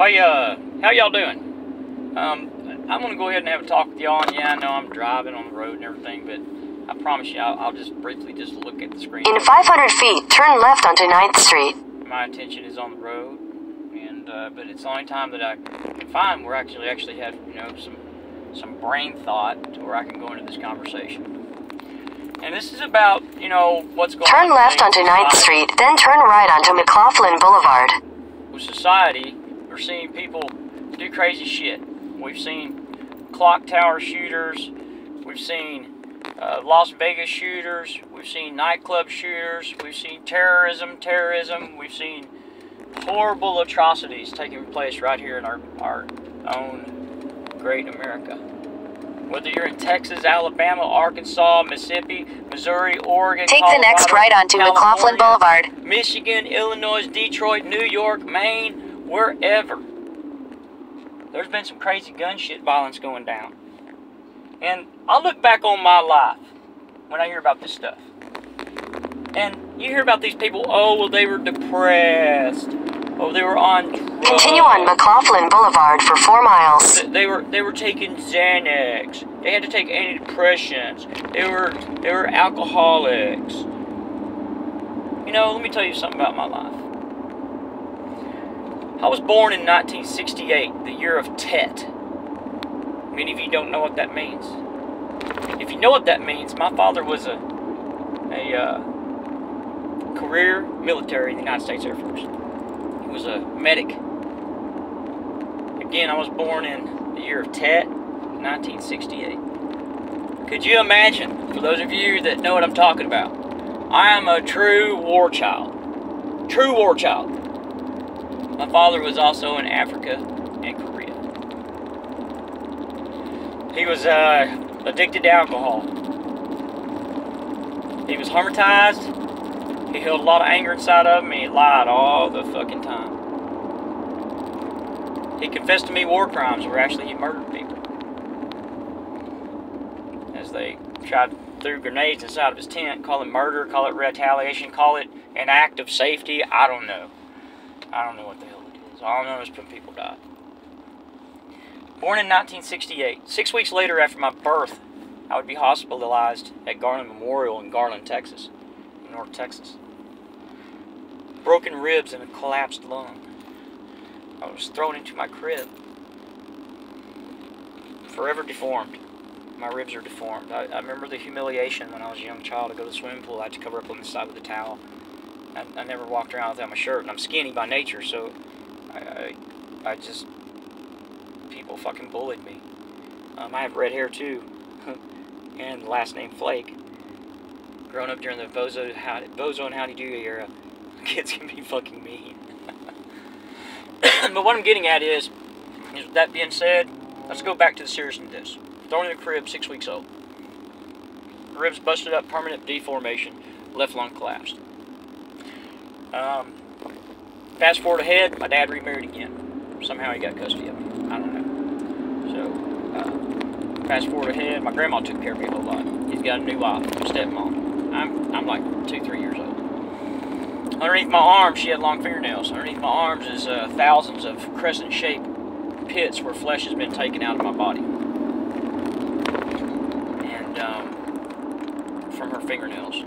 Hey, how y'all doing? I'm gonna go ahead and have a talk with y'all. And yeah, I know I'm driving on the road and everything, but I promise you, I'll just briefly just look at the screen. In 500 feet, turn left onto 9th Street. My attention is on the road, and but it's the only time that I can find where I actually have, you know, some brain thought to where I can go into this conversation. And this is about, you know, what's going on. Turn left onto 9th Street, then turn right onto McLaughlin Boulevard. With society, we're seeing people do crazy shit. We've seen clock tower shooters. We've seen Las Vegas shooters. We've seen nightclub shooters. We've seen terrorism. We've seen horrible atrocities taking place right here in our own great America. Whether you're in Texas, Alabama, Arkansas, Mississippi, Missouri, Oregon, take Colorado, the next right onto McLaughlin Boulevard. Michigan, Illinois, Detroit, New York, Maine, wherever. There's been some crazy gun shit violence going down. And I look back on my life when I hear about this stuff. And you hear about these people, oh, well, they were depressed. Oh, they were on drugs. Continue on McLaughlin Boulevard for 4 miles. They were taking Xanax. They had to take antidepressants. They were alcoholics. You know, let me tell you something about my life. I was born in 1968, the year of Tet. Many of you don't know what that means. If you know what that means, my father was a career military in the United States Air Force. He was a medic. Again, I was born in the year of Tet, 1968. Could you imagine, for those of you that know what I'm talking about, I am a true war child. True war child. My father was also in Africa and Korea. He was addicted to alcohol. He was traumatized. He held a lot of anger inside of him, and he lied all the fucking time. He confessed to me war crimes where actually he murdered people. As they tried to throw grenades inside of his tent, call it murder, call it retaliation, call it an act of safety, I don't know. I don't know what the hell it is. All I know is when people died. Born in 1968. 6 weeks later after my birth, I would be hospitalized at Garland Memorial in Garland, Texas. North Texas. Broken ribs and a collapsed lung. I was thrown into my crib. Forever deformed. My ribs are deformed. I remember the humiliation when I was a young child to go to the swimming pool. I had to cover up on the side with a towel. I never walked around without my shirt, and I'm skinny by nature, so I just, people fucking bullied me. I have red hair too, and the last name Flake. Growing up during the Bozo and Howdy Doody era, kids can be fucking mean. But what I'm getting at is, with that being said, let's go back to the seriousness of this. Thrown in the crib, 6 weeks old. Ribs busted up, permanent deformation, left lung collapsed. Fast forward ahead, my dad remarried again. Somehow he got custody of me. I don't know. So, fast forward ahead, my grandma took care of me a whole lot. He's got a new wife, a stepmom. I'm like 2-3 years old. Underneath my arms, she had long fingernails. Underneath my arms is thousands of crescent-shaped pits where flesh has been taken out of my body. And from her fingernails.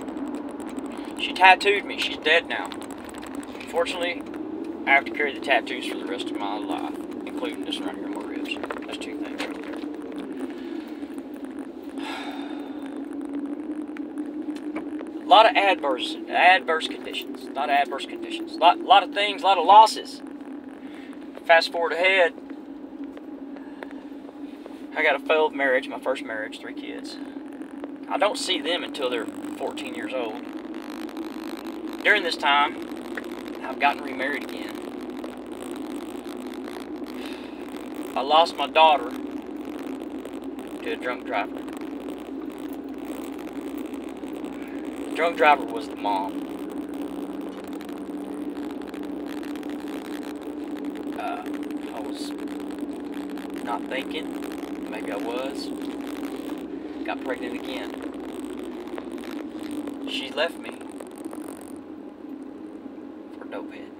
She tattooed me. She's dead now. Unfortunately, I have to carry the tattoos for the rest of my life, including this right here on my ribs. That's 2 things right there. A lot of adverse conditions. A lot of adverse conditions. A lot of things, a lot of losses. Fast forward ahead, I got a failed marriage, my first marriage, 3 kids. I don't see them until they're 14 years old. During this time, I've gotten remarried again. I lost my daughter to a drunk driver. The drunk driver was the mom. I was not thinking. Maybe I was. Got pregnant again. She left me for a dopehead.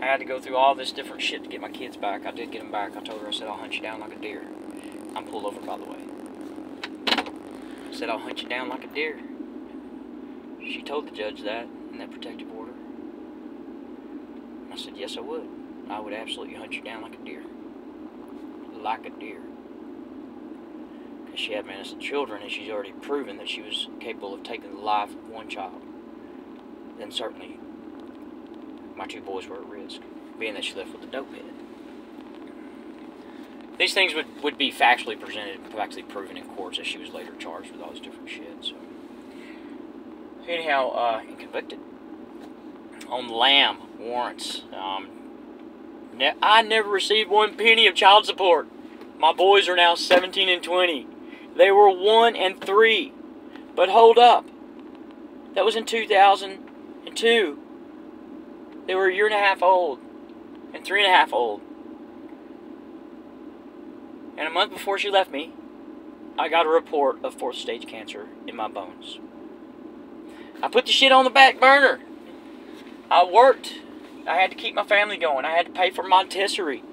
I had to go through all this different shit to get my kids back. I did get them back. I told her, I said, I'll hunt you down like a deer. I'm pulled over, by the way. I said, I'll hunt you down like a deer. She told the judge that in that protective order. I said, yes, I would. I would absolutely hunt you down like a deer. Like a deer. Because she had innocent children, and she's already proven that she was capable of taking the life of one child. Then certainly, my 2 boys were at risk, being that she left with a dope head. These things would be factually presented, factually proven in courts, as she was later charged with all this different shit. So, anyhow, and convicted on lamb warrants. I never received 1 penny of child support. My boys are now 17 and 20. They were 1 and 3. But hold up. That was in 2002. They were 1.5 years old and 3.5 old. And a month before she left me, I got a report of 4th stage cancer in my bones. I put the shit on the back burner. I worked. I had to keep my family going. I had to pay for Montessori.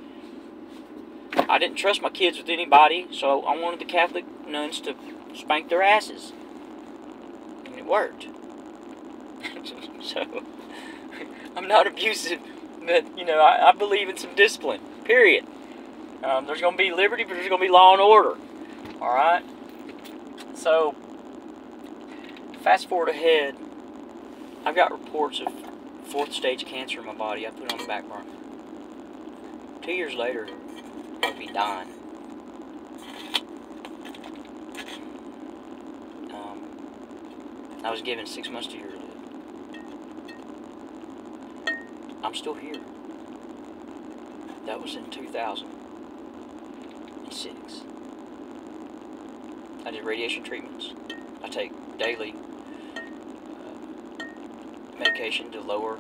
I didn't trust my kids with anybody, so I wanted the Catholic nuns to spank their asses. And it worked. So, I'm not abusive, but, you know, I believe in some discipline, period. There's going to be liberty, but there's going to be law and order. Alright? So, fast forward ahead, I've got reports of 4th stage cancer in my body. I put it on the back burner. 2 years later, I'll be dying. I was given 6 months to a year to live. I'm still here. That was in 2006. I did radiation treatments. I take daily medication to lower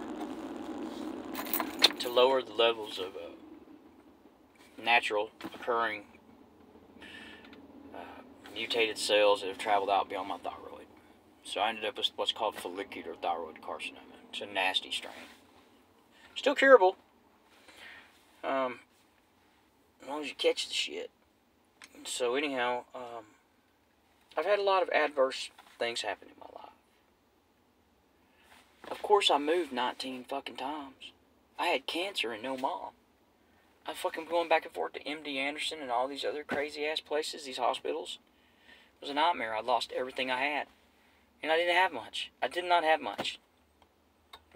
the levels of natural occurring mutated cells that have traveled out beyond my thyroid. So I ended up with what's called follicular thyroid carcinoma. It's a nasty strain. Still curable. As long as you catch the shit. So anyhow, I've had a lot of adverse things happen in my life. Of course, I moved 19 fucking times. I had cancer and no mom. I fucking going back and forth to MD Anderson and all these other crazy ass places, these hospitals. It was a nightmare. I lost everything I had. And I didn't have much. I did not have much.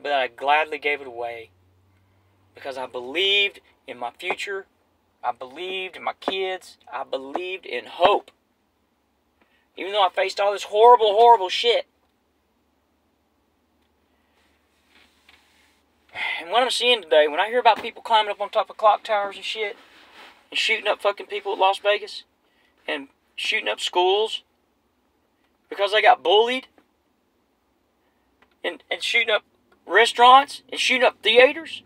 But I gladly gave it away. Because I believed in my future. I believed in my kids. I believed in hope. Even though I faced all this horrible, horrible shit. And what I'm seeing today, when I hear about people climbing up on top of clock towers and shit, and shooting up fucking people at Las Vegas, and shooting up schools, because they got bullied, and shooting up restaurants, and shooting up theaters.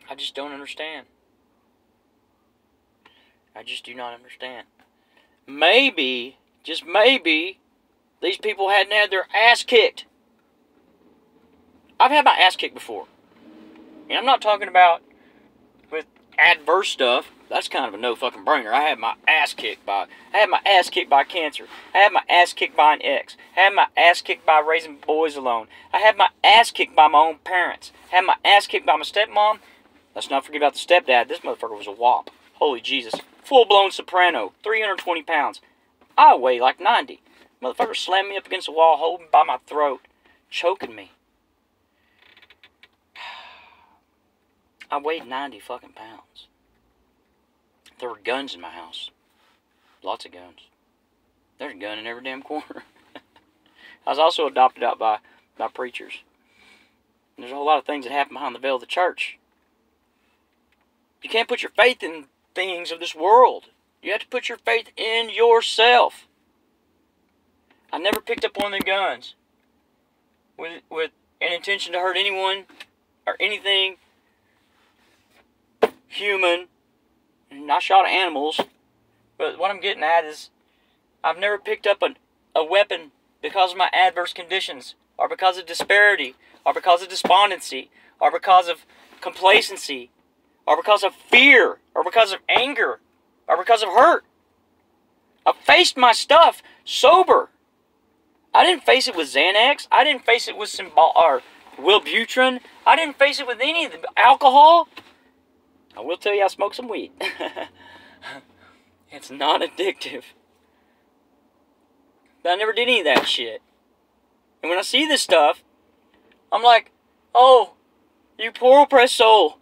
I just don't understand. I just do not understand. Maybe, just maybe, these people hadn't had their ass kicked. I've had my ass kicked before. And I'm not talking about with adverse stuff. That's kind of a no fucking brainer. I had my ass kicked by cancer. I had my ass kicked by an ex. I had my ass kicked by raising boys alone. I had my ass kicked by my own parents. I had my ass kicked by my stepmom. Let's not forget about the stepdad. This motherfucker was a wop. Holy Jesus. Full-blown soprano. 320 pounds. I weigh like 90. Motherfucker slammed me up against the wall, holding by my throat, choking me. I weighed 90 fucking pounds. There were guns in my house. Lots of guns. There's a gun in every damn corner. I was also adopted out by preachers. And there's a whole lot of things that happen behind the veil of the church. You can't put your faith in things of this world. You have to put your faith in yourself. I never picked up one of the guns with an intention to hurt anyone or anything human. And I shot animals. But what I'm getting at is I've never picked up a weapon because of my adverse conditions, or because of disparity, or because of despondency, or because of complacency, or because of fear, or because of anger, or because of hurt. I faced my stuff sober. I didn't face it with Xanax. I didn't face it with Wellbutrin. I didn't face it with any of the alcohol. I will tell you I smoked some weed. It's not addictive. But I never did any of that shit. And when I see this stuff, I'm like, oh, you poor oppressed soul.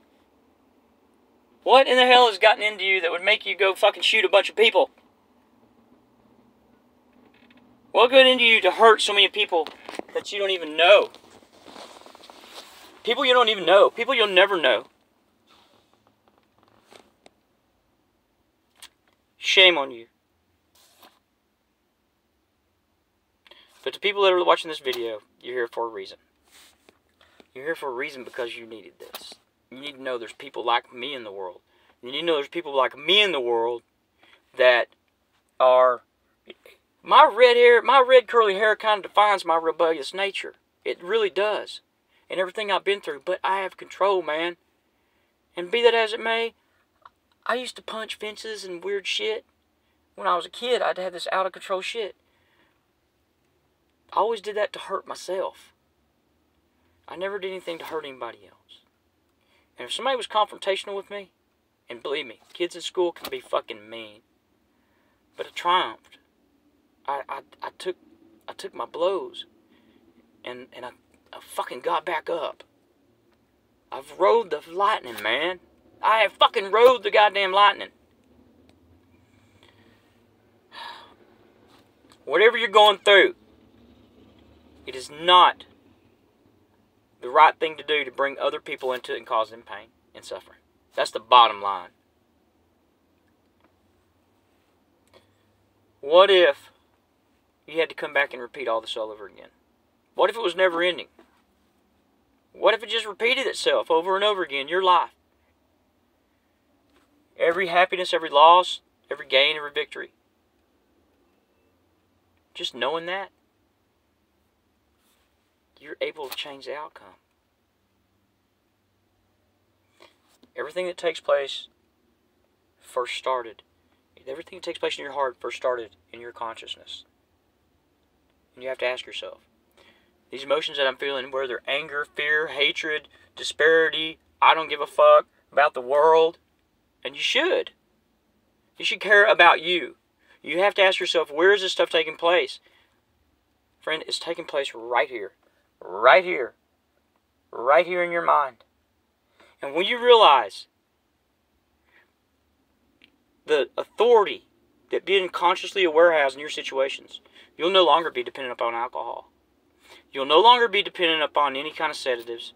What in the hell has gotten into you that would make you go fucking shoot a bunch of people? What got into you to hurt so many people that you don't even know? People you don't even know. People you'll never know. Shame on you. But the people that are watching this video, you're here for a reason. You're here for a reason because you needed this. You need to know there's people like me in the world. You need to know there's people like me in the world that are... My red curly hair kind of defines my rebellious nature. It really does. And everything I've been through. But I have control, man. And be that as it may, I used to punch fences and weird shit. When I was a kid, I'd have this out-of-control shit. I always did that to hurt myself. I never did anything to hurt anybody else. And if somebody was confrontational with me, and believe me, kids in school can be fucking mean. But I triumphed. I took my blows. And I fucking got back up. I've rode the lightning, man. I have fucking rode the goddamn lightning. Whatever you're going through, it is not the right thing to do to bring other people into it and cause them pain and suffering. That's the bottom line. What if you had to come back and repeat all this all over again? What if it was never ending? What if it just repeated itself over and over again, your life? Every happiness, every loss, every gain, every victory. Just knowing that, you're able to change the outcome. Everything that takes place first started. Everything that takes place in your heart first started in your consciousness. And you have to ask yourself, these emotions that I'm feeling, whether they're anger, fear, hatred, disparity, I don't give a fuck about the world. And you should. You should care about you. You have to ask yourself, where is this stuff taking place? Friend, it's taking place right here. Right here. Right here in your mind. And when you realize the authority that being consciously aware has in your situations, you'll no longer be dependent upon alcohol. You'll no longer be dependent upon any kind of sedatives.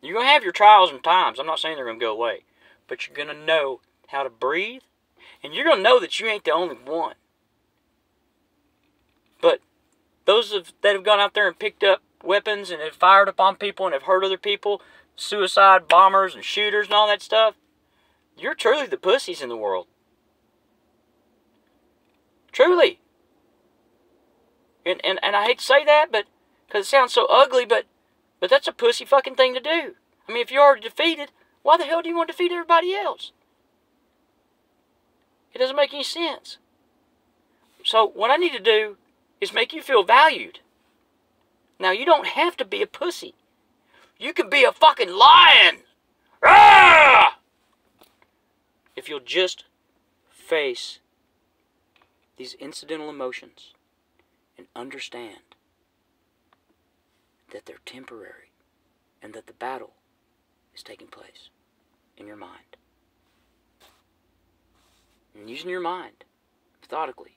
You're going to have your trials and times. I'm not saying they're going to go away. But you're going to know how to breathe. And you're going to know that you ain't the only one. But those that have gone out there and picked up weapons and have fired upon people and have hurt other people, suicide bombers and shooters and all that stuff, you're truly the pussies in the world. Truly. And I hate to say that, but because it sounds so ugly, but that's a pussy fucking thing to do. I mean, if you're already defeated, why the hell do you want to defeat everybody else? It doesn't make any sense. So what I need to do is make you feel valued. Now, you don't have to be a pussy. You can be a fucking lion. Ah! If you'll just face these incidental emotions and understand that they're temporary and that the battle is taking place in your mind. And using your mind methodically,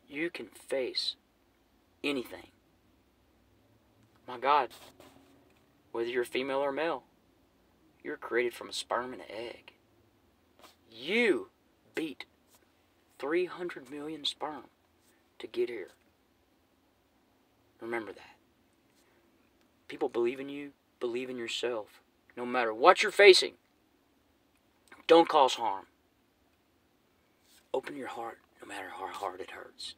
you can face anything. My God, whether you're female or male, you're created from a sperm and an egg. You beat 300 million sperm to get here. Remember that. People believe in you, believe in yourself. No matter what you're facing, don't cause harm. Open your heart, no matter how hard it hurts.